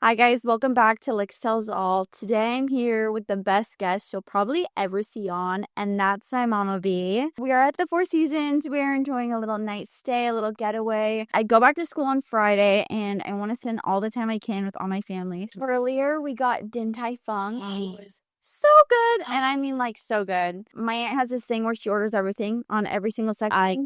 Hi guys, welcome back to Lykz Tells All. Today I'm here with the best guest you'll probably ever see on, and that's my mama B. We are at the Four Seasons. We are enjoying a little night stay, a little getaway. I go back to school on Friday, and I want to spend all the time I can with all my family. Earlier, we got Din Tai Fung. It was so good, and I mean like so good. My aunt has this thing where she orders everything on every single section.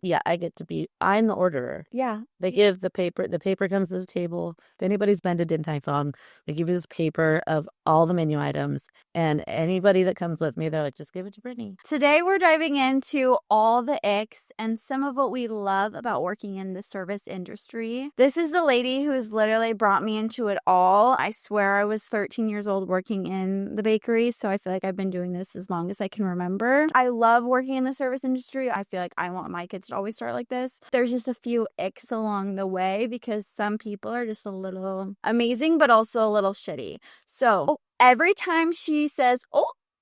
I'm the orderer. Yeah. They give the paper comes to the table. If anybody's been to Din Tai Fung, they give you this paper of all the menu items. And anybody that comes with me, they're like, just give it to Brittany. Today we're diving into all the icks and some of what we love about working in the service industry. This is the lady who's literally brought me into it all. I swear I was 13 years old working in the bakery, so I feel like I've been doing this as long as I can remember. I love working in the service industry. I feel like I want my kids to always start like this. There's just a few icks along the way because some people are just a little amazing but also a little shitty. So every time she says,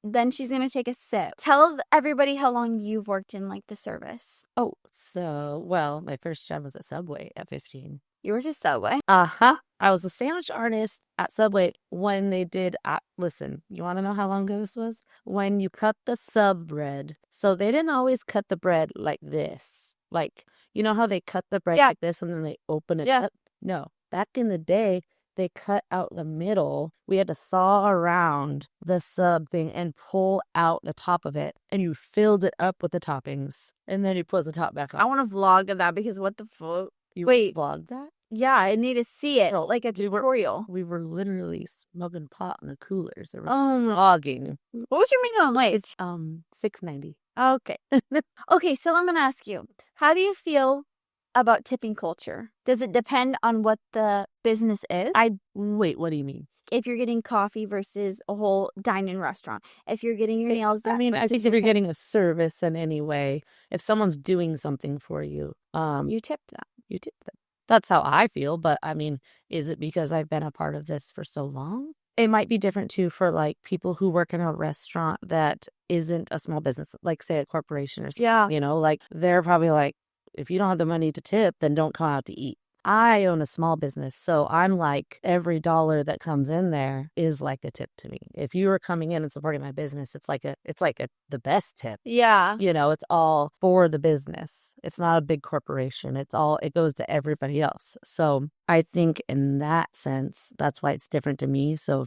then she's going to take a sip. Tell everybody how long you've worked in like the service. My first job was at Subway at 15. You were just Subway? I was a sandwich artist at Subway when they did, listen, you want to know how long ago this was? When you cut the sub bread. So they didn't always cut the bread like this. Like, you know how they cut the bread like this and then they open it up? No, back in the day, they cut out the middle. We had to saw around the sub thing and pull out the top of it. And you filled it up with the toppings. And then you put the top back on. I want to vlog of that because what the fuck? Wait, vlog that? Yeah, I need to see it. Like a tutorial. We were literally smoking pot in the coolers. Vlogging. What was your minimum wage? $6.90. Okay. Okay, so I'm going to ask you, how do you feel about tipping culture? Does it depend on what the business is? Wait, what do you mean? If you're getting coffee versus a whole dine-in restaurant, if you're getting your nails done. I mean, I think if you're getting a service in any way, if someone's doing something for you, you tip them. You tip them. That's how I feel. But I mean, is it because I've been a part of this for so long? It might be different too for like people who work in a restaurant that isn't a small business, like say a corporation or something. Yeah. You know, like they're probably like, if you don't have the money to tip, then don't come out to eat. I own a small business, so I'm like, every dollar that comes in there is like a tip to me. If you are coming in and supporting my business, it's like the best tip. Yeah. You know, it's all for the business. It's not a big corporation. It goes to everybody else. So I think in that sense, that's why it's different to me. So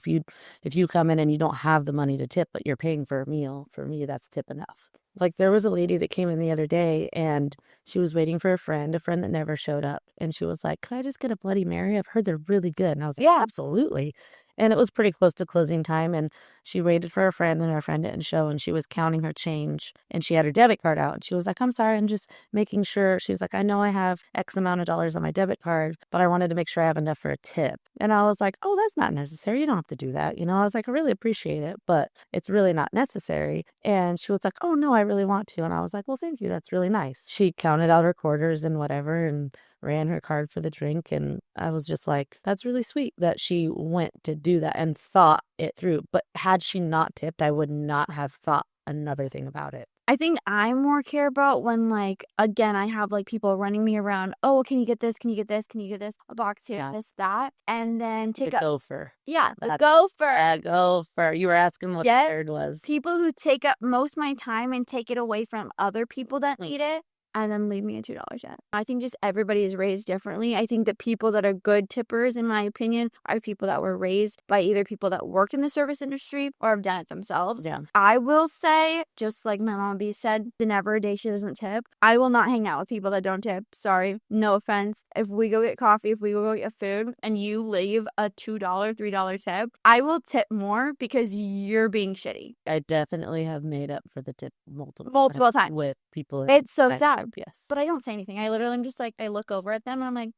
if you come in and you don't have the money to tip, but you're paying for a meal, for me, that's tip enough. Like there was a lady that came in the other day and she was waiting for a friend that never showed up. And she was like, "Can I just get a Bloody Mary? I've heard they're really good." And I was like, "Yeah, absolutely." And it was pretty close to closing time. And she waited for her friend and her friend didn't show. And she was counting her change and she had her debit card out. And she was like, "I'm sorry, I'm just making sure." She was like, "I know I have X amount of dollars on my debit card, but I wanted to make sure I have enough for a tip." And I was like, "Oh, that's not necessary. You don't have to do that." You know, I was like, "I really appreciate it, but it's really not necessary." And she was like, "Oh, no, I really want to." And I was like, "Well, thank you. That's really nice." She counted out her quarters and whatever and ran her card for the drink. And I was just like, that's really sweet that she went to do that and thought it through. But had she not tipped, I would not have thought another thing about it. I think I more care about when, like, again, I have, like, people running me around. "Oh, can you get this? Can you get this? Can you get this? A box here, this, that." And then take the gopher. Yeah, the gopher. A gopher. You were asking what the third was. People who take up most of my time and take it away from other people that need it. And then leave me a $2 check. I think just everybody is raised differently. I think the people that are good tippers, in my opinion, are people that were raised by either people that worked in the service industry or have done it themselves. Yeah. I will say, just like my mom B said, the never a day she doesn't tip. I will not hang out with people that don't tip. Sorry, no offense. If we go get coffee, if we go get food, and you leave a $2, $3 tip, I will tip more because you're being shitty. I definitely have made up for the tip multiple times with people. It's so sad. Yes. But I don't say anything. I literally am just like, I look over at them and I'm like,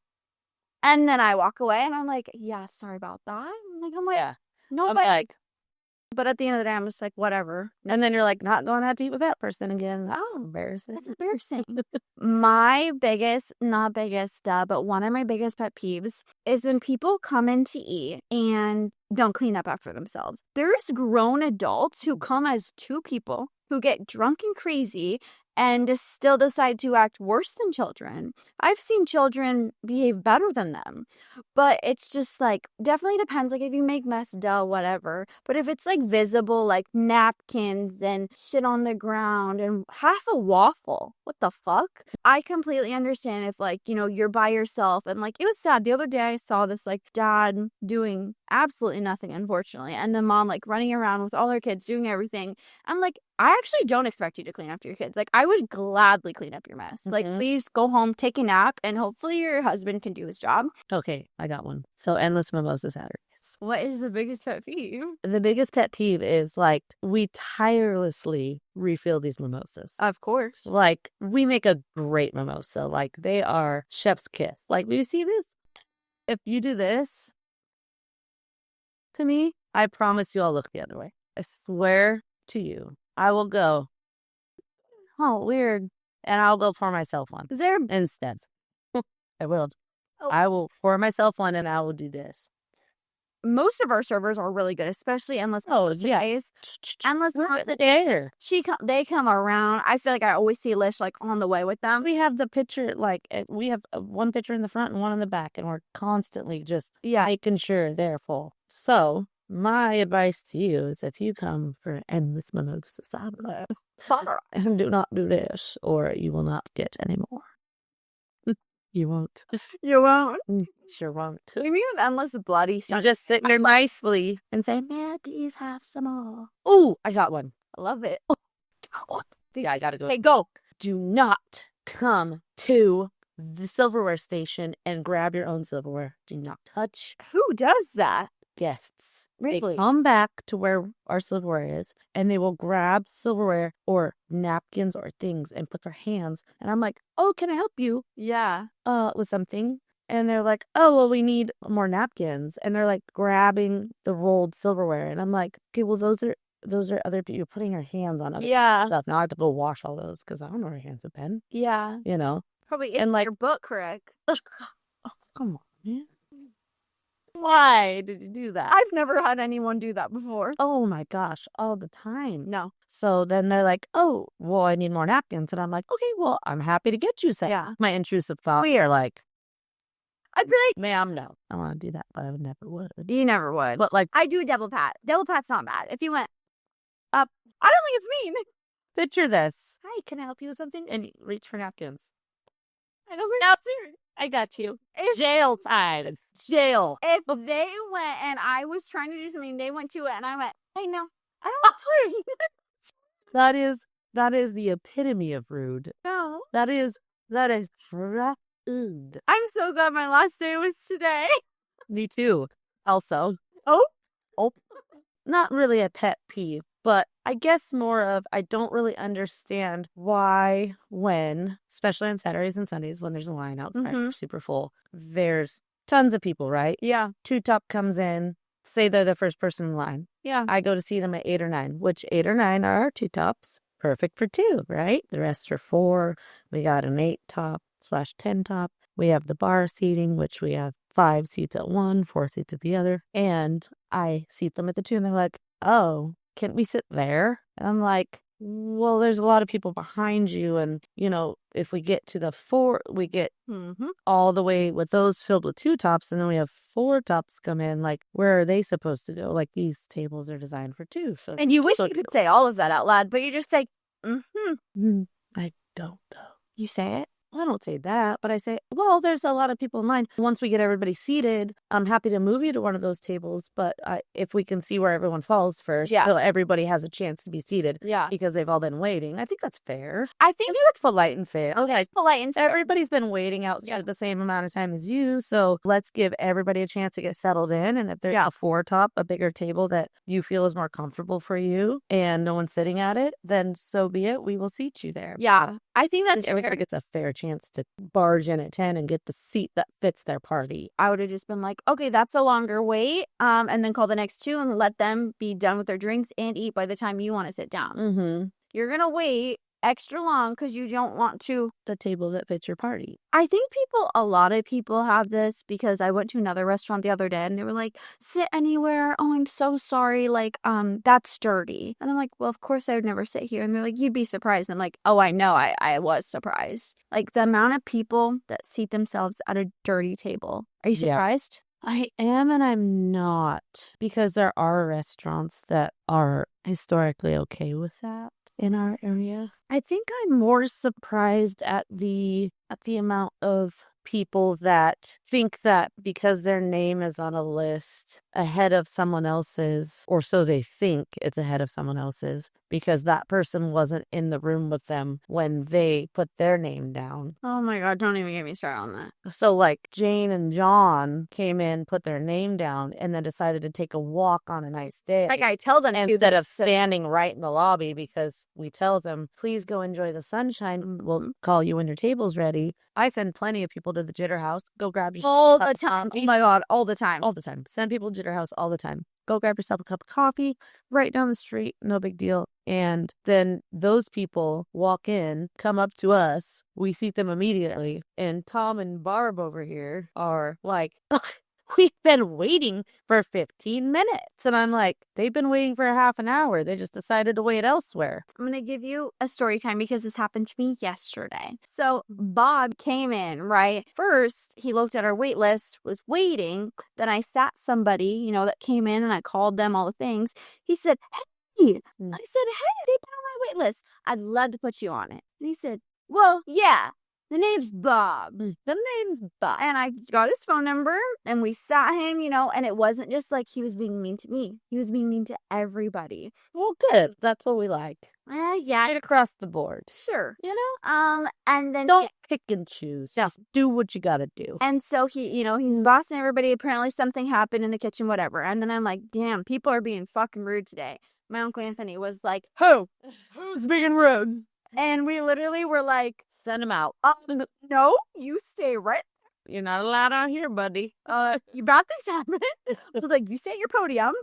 and then I walk away and I'm like, "Yeah, sorry about that." Yeah. No, but at the end of the day, I'm just like, whatever. And then you're like, not going out to eat with that person again. That's embarrassing. That's embarrassing. My biggest, not biggest, but one of my biggest pet peeves is when people come in to eat and don't clean up after themselves. There's grown adults who come as two people who get drunk and crazy and to still decide to act worse than children. I've seen children behave better than them, but it's just like, definitely depends. Like, if you make mess, duh, whatever. But if it's like visible, like napkins and shit on the ground and half a waffle, what the fuck? I completely understand if, like, you know, you're by yourself. And like, it was sad. The other day I saw this like dad doing absolutely nothing, unfortunately, and the mom like running around with all her kids doing everything. I'm like, I actually don't expect you to clean after your kids. Like, I would gladly clean up your mess. Like, please go home, take a nap, and hopefully your husband can do his job. Okay, I got one. So endless mimosa Saturdays. What is the biggest pet peeve? The biggest pet peeve is like we tirelessly refill these mimosas. Of course. Like we make a great mimosa. Like they are chef's kiss. Like, do you see this? If you do this to me, I promise you I'll look the other way. I swear to you, I will go, oh, weird. And I'll go pour myself one Is there instead. I will. Oh. I will pour myself one and I will do this. Most of our servers are really good, especially endless. Oh, yeah. Endless Where's the day? They come around. I feel like I always see Lish like on the way with them. We have the picture, like we have one picture in the front and one in the back, and we're constantly just making sure they're full. So my advice to you is, if you come for endless mimosa Saturday, and do not do this, or you will not get any more. You won't. You won't. Sure won't. We mean with endless bloody You stuff. just sit there nicely and say, "May I please have some more?" Ooh, I got one. I love it. Yeah, I gotta go. Okay, go. Do not come to the silverware station and grab your own silverware. Do not touch Who does that? guests. Really? They come back to where our silverware is, and they will grab silverware or napkins or things and put their hands. And I'm like, "Oh, can I help you Yeah. with something?" And they're like, "Oh, well, we need more napkins." And they're like grabbing the rolled silverware, and I'm like, "Okay, well, those are other people. You're putting your hands on other stuff. Now I have to go wash all those because I don't know where your hands have been." Yeah. You know, Probably in like your book, correct? oh, come on, man. Why did you do that? I've never had anyone do that before. Oh my gosh, all the time. No. So then they're like, "Oh, well, I need more napkins." And I'm like, "Okay, well, I'm happy to get you some." Yeah. My intrusive thoughts are like, I'd be like, "Ma'am, no. I want to do that, but I would never would." you never would. But like, I do a double pat. Double pat's not bad. If you went up, I don't think it's mean. picture this. "Hi, can I help you with something?" And you reach for napkins. I don't think that's serious. I got you. If, Jail time. Jail. if they went and I was trying to do something, they went to it and I went, "Hey, no, I don't want to." That is the epitome of rude. No. That is rude. I'm so glad my last day was today. Me too. Also. Oh. Not really a pet peeve, but I guess more of, I don't really understand why, when, especially on Saturdays and Sundays when there's a line outside, super full, there's tons of people, right? Yeah. Two top comes in, say they're the first person in line. Yeah. I go to seat them at 8 or 9, which 8 or 9 are our two tops. Perfect for two, right? The rest are 4. We got an 8 top / 10 top. We have the bar seating, which we have 5 seats at one, 4 seats at the other. And I seat them at the 2, and they're like, "Oh, can't we sit there?" And I'm like, "Well, there's a lot of people behind you. And, you know, if we get to the 4, we get all the way with those filled with 2 tops. And then we have 4 tops come in. Like, where are they supposed to go? Like, these tables are designed for 2. So And you wish you could say all of that out loud, but you just say, I don't though. You say it? I don't say that, but I say, well, there's a lot of people in line. Once we get everybody seated, I'm happy to move you to one of those tables. But if we can see where everyone falls first, so everybody has a chance to be seated because they've all been waiting. I think that's fair. I think that's polite and fair. Okay. It's polite and fair. Everybody's been waiting outside the same amount of time as you. So let's give everybody a chance to get settled in. And if there's a 4 top, a bigger table that you feel is more comfortable for you and no one's sitting at it, then so be it. We will seat you there. Yeah. I think that's everybody gets a fair chance to barge in at 10 and get the seat that fits their party. I would have just been like, okay, that's a longer wait, and then call the next 2 and let them be done with their drinks and eat by the time you want to sit down. Mm-hmm. You're gonna wait extra long because you don't want to. The table that fits your party. I think a lot of people have this because I went to another restaurant the other day and they were like, sit anywhere. Oh, I'm so sorry. Like, that's dirty. And I'm like, well, of course I would never sit here. And they're like, you'd be surprised. And I'm like, oh, I know. I was surprised. Like the amount of people that seat themselves at a dirty table. Are you surprised? I am and I'm not, because there are restaurants that are historically okay with that in our area. I think I'm more surprised at the amount of people that think that because their name is on a list ahead of someone else's, or so they think it's ahead of someone else's, because that person wasn't in the room with them when they put their name down. Oh my God, don't even get me started on that. So like Jane and John came in, put their name down, and then decided to take a walk on a nice day. Like I tell them instead of standing right in the lobby, because we tell them, please go enjoy the sunshine. We'll call you when your table's ready. I send plenty of people to the Jitter House. Go grab yourself all the time. Oh my God, all the time. All the time. Send people to Jitter House all the time. Go grab yourself a cup of coffee right down the street. No big deal. And then those people walk in, come up to us. We seat them immediately. And Tom and Barb over here are like, we've been waiting for 15 minutes. And I'm like, they've been waiting for a half an hour. They just decided to wait elsewhere. I'm going to give you a story time because this happened to me yesterday. So Bob came in, right? First, he looked at our wait list, was waiting. Then I sat somebody, that came in and I called them all the things. He said, hey. I said, hey, they put on my wait list. I'd love to put you on it. And he said, well, yeah. The name's Bob. The name's Bob. And I got his phone number and we sat him, and it wasn't just like he was being mean to me. He was being mean to everybody. Well, good. That's what we like. Yeah. Straight across the board. Sure. And then don't pick and choose. No. Just do what you gotta do. And so he's bossing everybody. Apparently something happened in the kitchen, whatever. And then I'm like, damn, people are being fucking rude today. My Uncle Anthony was like, who's being rude? And we literally were like, send him out. No, you stay right there. You're not allowed out here, buddy. You bad things happen. I was like, you stay at your podium.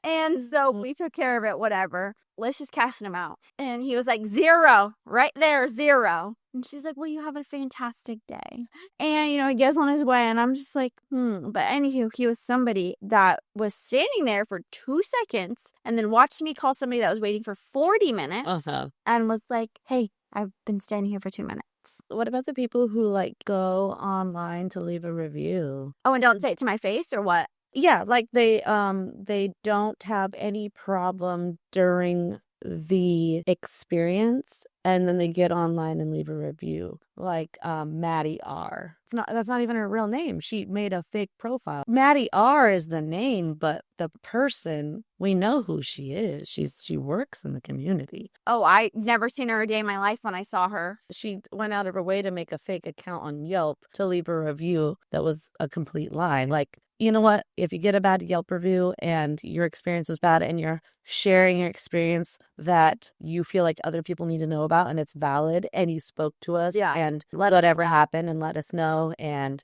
And so we took care of it, whatever. Let's just cashing him out. And he was like, 0. Right there, 0. And she's like, well, you have a fantastic day. And, he gets on his way. And I'm just like, But anywho, he was somebody that was standing there for 2 seconds and then watched me call somebody that was waiting for 40 minutes and was like, hey, I've been standing here for 2 minutes. What about the people who go online to leave a review? Oh, and don't say it to my face or what? Yeah, like they don't have any problem during the experience, and then they get online and leave a review. Like Maddie R. That's not even her real name. She made a fake profile. Maddie R is the name, but the person, we know who she is. She works in the community. Oh, I never seen her a day in my life when I saw her. She went out of her way to make a fake account on Yelp to leave a review that was a complete lie. Like, you know what? If you get a bad Yelp review and your experience was bad and you're sharing your experience that you feel like other people need to know about and it's valid and you spoke to us and let whatever happen and let us know, and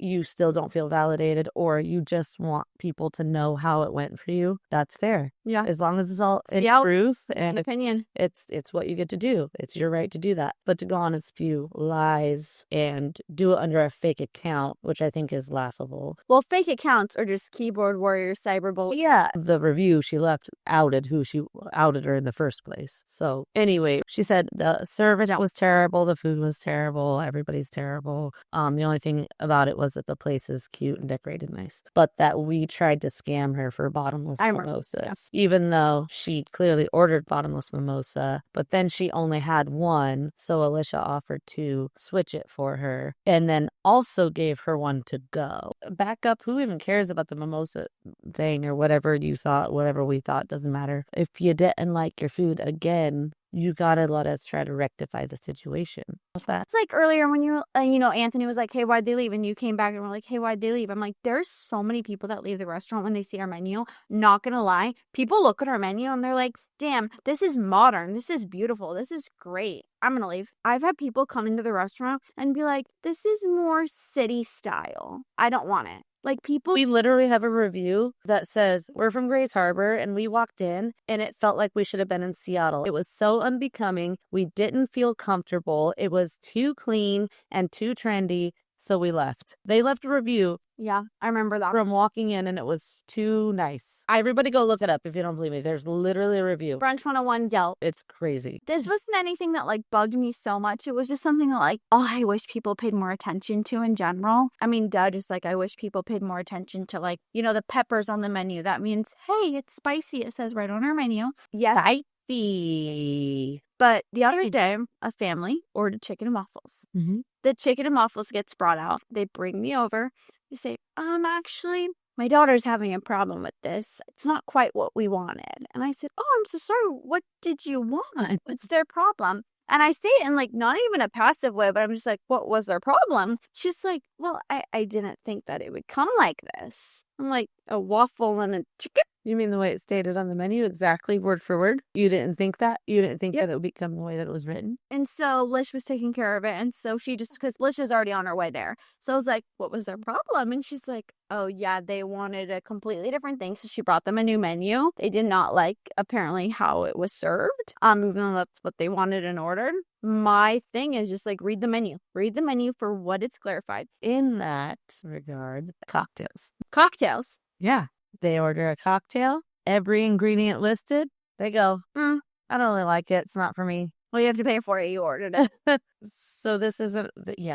you still don't feel validated or you just want people to know how it went for you, that's fair. Yeah. As long as it's all in truth and opinion. It's what you get to do. It's your right to do that. But to go on and spew lies and do it under a fake account, which I think is laughable. Well, fake accounts are just keyboard warrior cyberbully. Yeah. The review she left outed her in the first place. So anyway, she said the service was terrible. The food was terrible. Everybody's terrible. The only thing about it was that the place is cute and decorated nice, but that we tried to scam her for bottomless mimosas, even though she clearly ordered bottomless mimosa, but then she only had one, so Alicia offered to switch it for her and then also gave her one to go. Back up, who even cares about the mimosa thing or whatever you thought, whatever we thought, doesn't matter. If you didn't like your food again, you gotta let us try to rectify the situation. It's like earlier when Anthony was like, hey, why'd they leave? And you came back and were like, hey, why'd they leave? I'm like, there's so many people that leave the restaurant when they see our menu. Not gonna lie. People look at our menu and they're like, damn, this is modern. This is beautiful. This is great. I'm gonna leave. I've had people come into the restaurant and be like, this is more city style. I don't want it. Like people, We literally have a review that says, we're from Grays Harbor and we walked in and it felt like we should have been in Seattle. It was so unbecoming. We didn't feel comfortable. It was too clean and too trendy. So we left. They left a review. yeah, I remember that. From walking in and it was too nice. Everybody go look it up if you don't believe me. There's literally a review. Brunch 101 Yelp. It's crazy. This wasn't anything that like bugged me so much. It was just something that like, oh, I wish people paid more attention to in general. I mean, duh, just like I wish people paid more attention to like, you know, the peppers on the menu. That means, hey, it's spicy. It says right on our menu. Yes. Spicy. But the other day, a family ordered chicken and waffles. Mm-hmm. The chicken and waffles gets brought out. They bring me over. They say, actually, my daughter's having a problem with this. It's not quite what we wanted. And I said, oh, I'm so sorry. What did you want? What's their problem? And I say it in like not even a passive way, but I'm just like, what was their problem? She's like, well, I didn't think that it would come like this. I'm like, a waffle and a chicken. You mean the way it's stated on the menu, exactly word for word? You didn't think that? You didn't think that it would become the way that it was written? And so Lish was taking care of it. And so she just, because Lish was already on her way there. So I was like, what was their problem? And she's like, oh, yeah, they wanted a completely different thing. So she brought them a new menu. They did not like, apparently, how it was served, even though that's what they wanted and ordered. My thing is just like, read the menu. Read the menu for what it's clarified. In that regard, cocktails. Cocktails. Yeah. They order a cocktail, every ingredient listed. They go, I don't really like it. It's not for me. Well, you have to pay for it. You ordered it. So this isn't,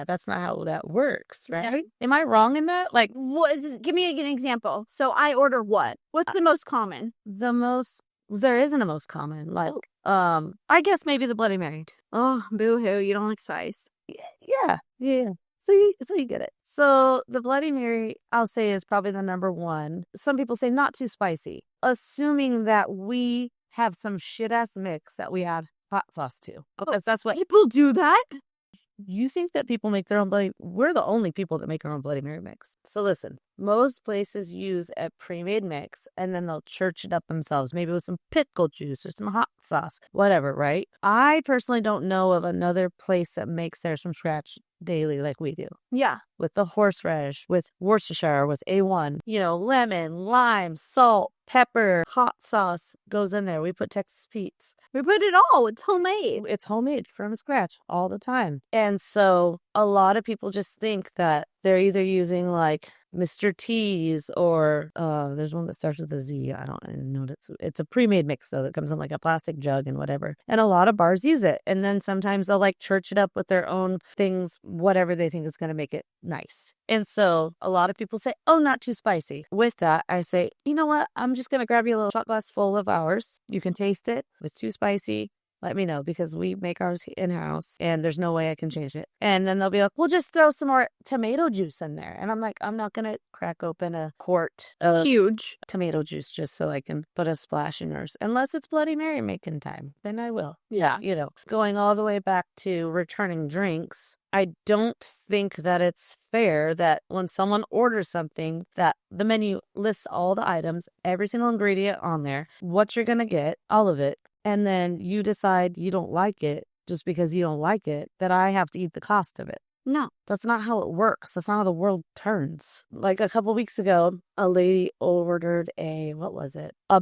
that's not how that works, right? Yeah. Am I wrong in that? Like, give me an example. So I order what? What's the most common? There isn't a most common. Like, I guess maybe the Bloody Mary. Oh, boo-hoo. You don't like spice. Yeah. So you get it. So the Bloody Mary, I'll say, is probably the number one. Some people say not too spicy, assuming that we have some shit-ass mix that we add hot sauce to. Because that's what people do that. You think that people make their own Bloody... We're the only people that make our own Bloody Mary mix. So listen, most places use a pre-made mix and then they'll church it up themselves. Maybe with some pickle juice or some hot sauce, whatever, right? I personally don't know of another place that makes theirs from scratch daily like we do. Yeah. With the horseradish, with Worcestershire, with A1, lemon, lime, salt, pepper, hot sauce goes in there. We put Texas Pete's. We put it all. It's homemade. It's homemade from scratch all the time. And so a lot of people just think that they're either using like Mr. T's or there's one that starts with a Z. I don't know. It's a pre-made mix though that comes in like a plastic jug and whatever. And a lot of bars use it. And then sometimes they'll like church it up with their own things, whatever they think is going to make it nice. And so a lot of people say, oh, not too spicy. With that, I say, you know what? I'm just going to grab you a little shot glass full of ours. You can taste it. If it's too spicy, let me know, because we make ours in-house and there's no way I can change it. And then they'll be like, well, just throw some more tomato juice in there. And I'm like, I'm not going to crack open a quart of huge tomato juice just so I can put a splash in yours. Unless it's Bloody Mary making time, then I will. Yeah. Going all the way back to returning drinks, I don't think that it's fair that when someone orders something that the menu lists all the items, every single ingredient on there, what you're going to get, all of it, and then you decide you don't like it just because you don't like it, that I have to eat the cost of it. No. That's not how it works. That's not how the world turns. Like a couple weeks ago, a lady ordered a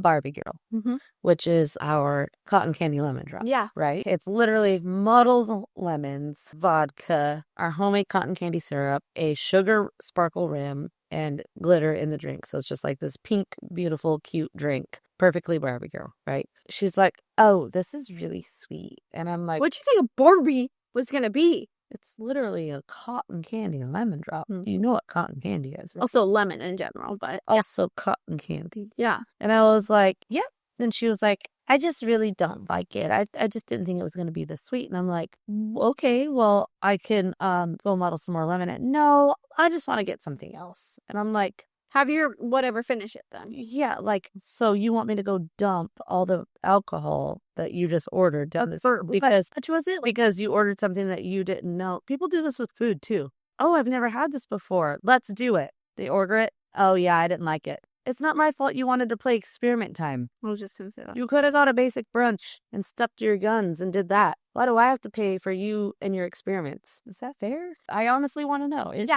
Barbie Girl, which is our cotton candy lemon drop. Yeah. Right? It's literally muddled lemons, vodka, our homemade cotton candy syrup, a sugar sparkle rim, and glitter in the drink. So it's just like this pink, beautiful, cute drink. Perfectly Barbie Girl, right? She's like, oh, this is really sweet. And I'm like, what'd you think a Barbie was going to be? It's literally a cotton candy lemon drop. You know what cotton candy is, right? Also lemon in general, but also cotton candy. Yeah. And I was like, yep. And she was like, I just really don't like it. I just didn't think it was going to be this sweet. And I'm like, okay, well, I can go muddle some more lemon in. No, I just want to get something else. And I'm like, have your whatever, finish it then. Yeah, like, so you want me to go dump all the alcohol that you just ordered down this because which was it? Because you ordered something that you didn't know. People do this with food too. Oh, I've never had this before. Let's do it. They order it. Oh yeah, I didn't like it. It's not my fault you wanted to play experiment time. I was just gonna say that. You could have got a basic brunch and stuck to your guns and did that. Why do I have to pay for you and your experiments? Is that fair? I honestly want to know. Is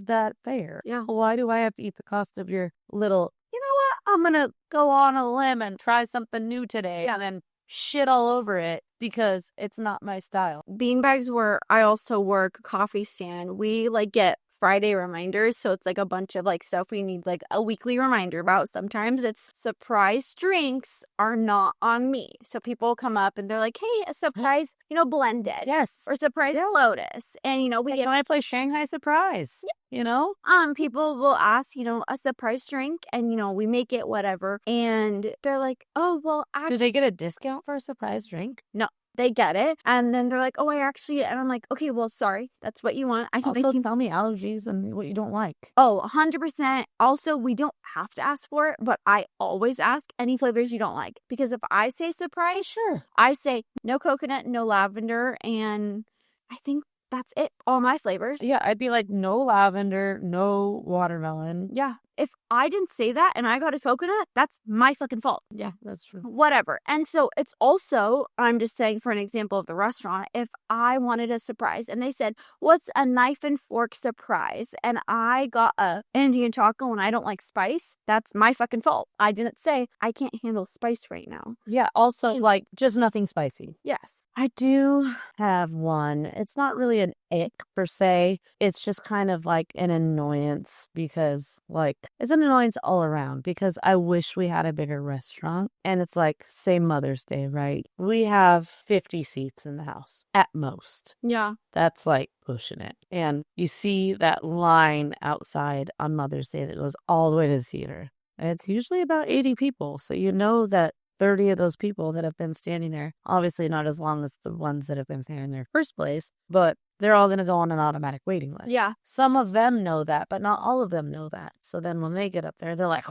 that fair? Yeah. Why do I have to eat the cost of your little, you know what? I'm going to go on a limb and try something new today and then shit all over it because it's not my style. Beanbags where I also work, coffee stand, we like get Friday reminders, so it's like a bunch of like stuff we need like a weekly reminder about. Sometimes it's surprise drinks are not on me, so people come up and they're like, hey, a surprise, blended, Yes, or surprise lotus, and we when I play Shanghai Surprise, people will ask a surprise drink, and we make it whatever, and they're like, oh well, actually, do they get a discount for a surprise drink? No. They get it, and then they're like, oh, and I'm like, okay, well, sorry, that's what you want. Also, tell me allergies and what you don't like. Oh, 100%. Also, we don't have to ask for it, but I always ask any flavors you don't like, because if I say surprise, sure, I say no coconut, no lavender, and I think that's it. All my flavors. Yeah, I'd be like, no lavender, no watermelon. Yeah. If I didn't say that and I got a coconut, that's my fucking fault. Yeah, that's true. Whatever. And so it's also, I'm just saying for an example of the restaurant, if I wanted a surprise and they said, what's a knife and fork surprise? And I got a Indian taco and I don't like spice, that's my fucking fault. I didn't say I can't handle spice right now. Yeah, also like just nothing spicy. Yes. I do have one. It's not really an ick per se. It's just kind of like an annoyance because it's an annoyance all around because I wish we had a bigger restaurant. And it's like, say Mother's Day, right? We have 50 seats in the house at most. Yeah. That's like pushing it. And you see that line outside on Mother's Day that goes all the way to the theater. And it's usually about 80 people. So you know that 30 of those people that have been standing there, obviously not as long as the ones that have been standing there in the first place, but they're all going to go on an automatic waiting list. Yeah. Some of them know that, but not all of them know that. So then when they get up there, they're like,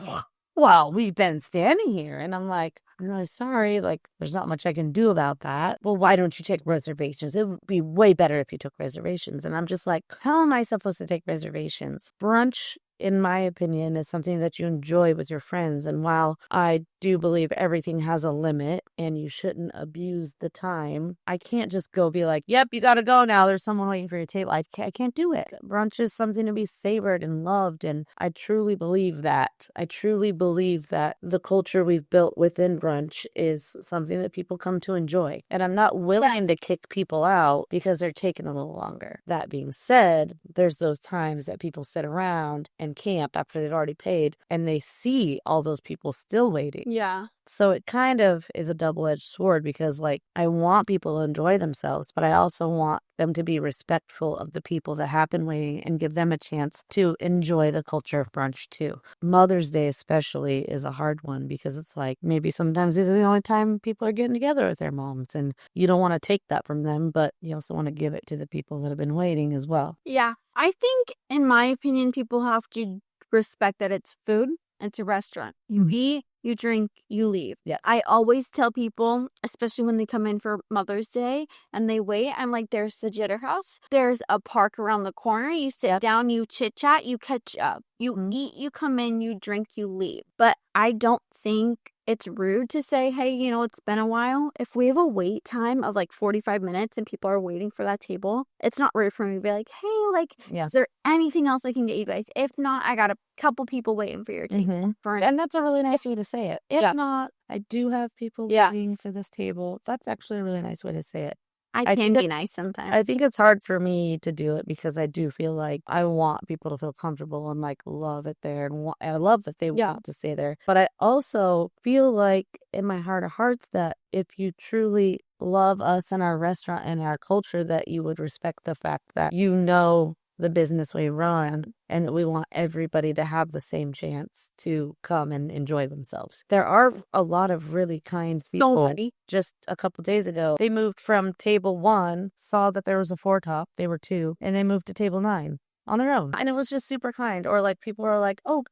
well, we've been standing here. And I'm like, I'm really sorry. There's not much I can do about that. Well, why don't you take reservations? It would be way better if you took reservations. And I'm just like, how am I supposed to take reservations? Brunch, in my opinion, is something that you enjoy with your friends. And while I do believe everything has a limit and you shouldn't abuse the time, I can't just go be like, yep, you got to go now. There's someone waiting for your table. I can't do it. Brunch is something to be savored and loved. And I truly believe that. I truly believe that the culture we've built within brunch is something that people come to enjoy. And I'm not willing to kick people out because they're taking a little longer. That being said, there's those times that people sit around and camp after they've already paid and they see all those people still waiting. Yeah. So it kind of is a double-edged sword because I want people to enjoy themselves, but I also want them to be respectful of the people that have been waiting and give them a chance to enjoy the culture of brunch too. Mother's Day especially is a hard one because it's maybe sometimes this is the only time people are getting together with their moms and you don't want to take that from them, but you also want to give it to the people that have been waiting as well. Yeah. I think, in my opinion, people have to respect that it's food. It's a restaurant. You eat, you drink, you leave. Yes. I always tell people, especially when they come in for Mother's Day and they wait, I'm like, there's the Jitter House. There's a park around the corner. You sit down, you chit chat, you catch up. You eat, you come in, you drink, you leave. But I don't think it's rude to say, hey, it's been a while. If we have a wait time of 45 minutes and people are waiting for that table, it's not rude for me to be like, hey, is there anything else I can get you guys? If not, I got a couple people waiting for your table. And that's a really nice way to say it. If not, I do have people waiting for this table. That's actually a really nice way to say it. I can be nice sometimes. I think it's hard for me to do it because I do feel like I want people to feel comfortable and love it there. And I love that they want to stay there. But I also feel like in my heart of hearts that if you truly love us and our restaurant and our culture, that you would respect the fact that the business we run and that we want everybody to have the same chance to come and enjoy themselves. There are a lot of really kind people. Just a couple days ago, they moved from table 1, saw that there was a 4-top, they were 2, and they moved to table 9 on their own. And it was just super kind. Or people are like, oh,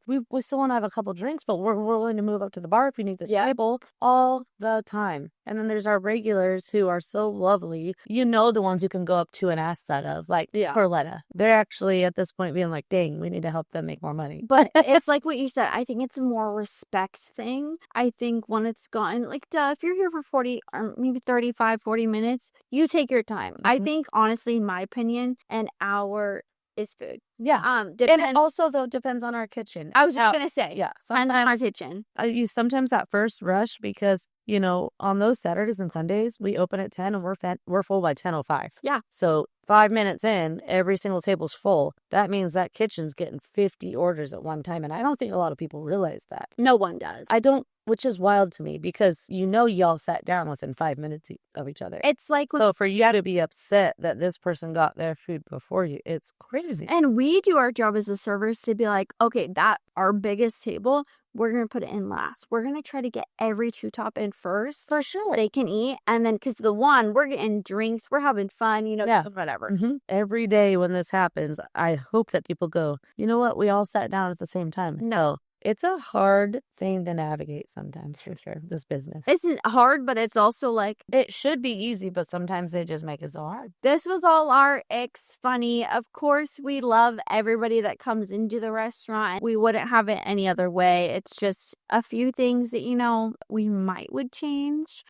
we still want to have a couple drinks, but we're willing to move up to the bar if you need this table all the time. And then there's our regulars who are so lovely. You know, the ones you can go up to and ask that of, like Perletta. They're actually at this point being like, dang, we need to help them make more money. But it's like what you said. I think it's a more respect thing. I think when it's gotten, like, duh, if you're here for 40 or maybe 35, 40 minutes, you take your time. I think, honestly, in my opinion, an hour is food. Yeah. Depends. And it also, though, depends on our kitchen. I was just going to say. Yeah. Depends on our kitchen. Sometimes that first rush, because, you know, on those Saturdays and Sundays, we open at 10 and we're full by 10:05. Yeah. So 5 minutes in, every single table's full. That means that kitchen's getting 50 orders at one time. And I don't think a lot of people realize that. No one does. I don't, which is wild to me, because you know y'all sat down within 5 minutes of each other. It's like, so for you to be upset that this person got their food before you, it's crazy. And we do our job as a servers to be like, okay, that our biggest table, we're going to put it in last. We're going to try to get every two top in first. For sure. They can eat. And then, because the one, we're getting drinks, we're having fun, you know, whatever. Every day when this happens, I hope that people go, you know what? We all sat down at the same time. No. It's a hard thing to navigate sometimes, for sure, this business. It's hard, but it's also like... It should be easy, but sometimes they just make it so hard. This was all our icks funny. Of course, we love everybody that comes into the restaurant. We wouldn't have it any other way. It's just a few things that, you know, we would change.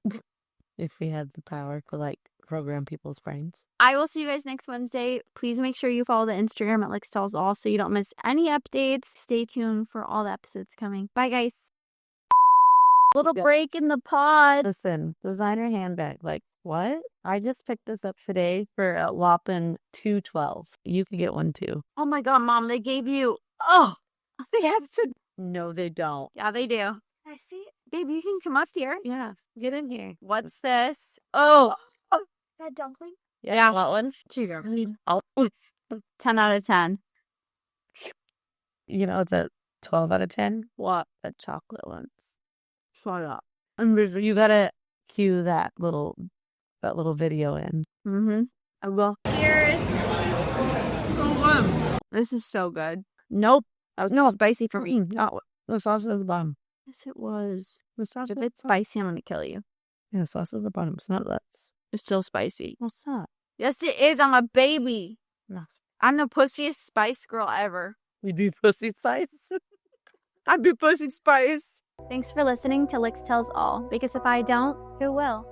If we had the power to, like, program people's brains. I will see you guys next Wednesday. Please make sure you follow the Instagram at Lykz Tells All so you don't miss any updates. Stay tuned for all the episodes coming. Bye, guys. Little break in the pod. Listen, designer handbag. Like, what? I just picked this up today for a whopping $212. You could get one too. Oh my God, Mom, they gave you... Oh, they have to... No, they don't. Yeah, they do. I see it. Babe, you can come up here. Yeah, get in here. What's this? Oh. That dumpling? Yeah, that one. Sugar. 10 out of 10. You know, it's a 12 out of 10. What? The chocolate ones. Shut up. You gotta cue that little video in. I will. Cheers. So good. This is so good. Nope. That was no spicy for me. No, the sauce is at the bottom. Yes, it was. The sauce. If it's spicy, I'm gonna kill you. Yeah, the sauce is at the bottom. It's not less. It's still spicy. What's that? Yes, it is. I'm a baby. No. I'm the pussiest spice girl ever. We do pussy spice. I'd be pussy spice. Thanks for listening to Lykz Tells All, because if I don't, who will?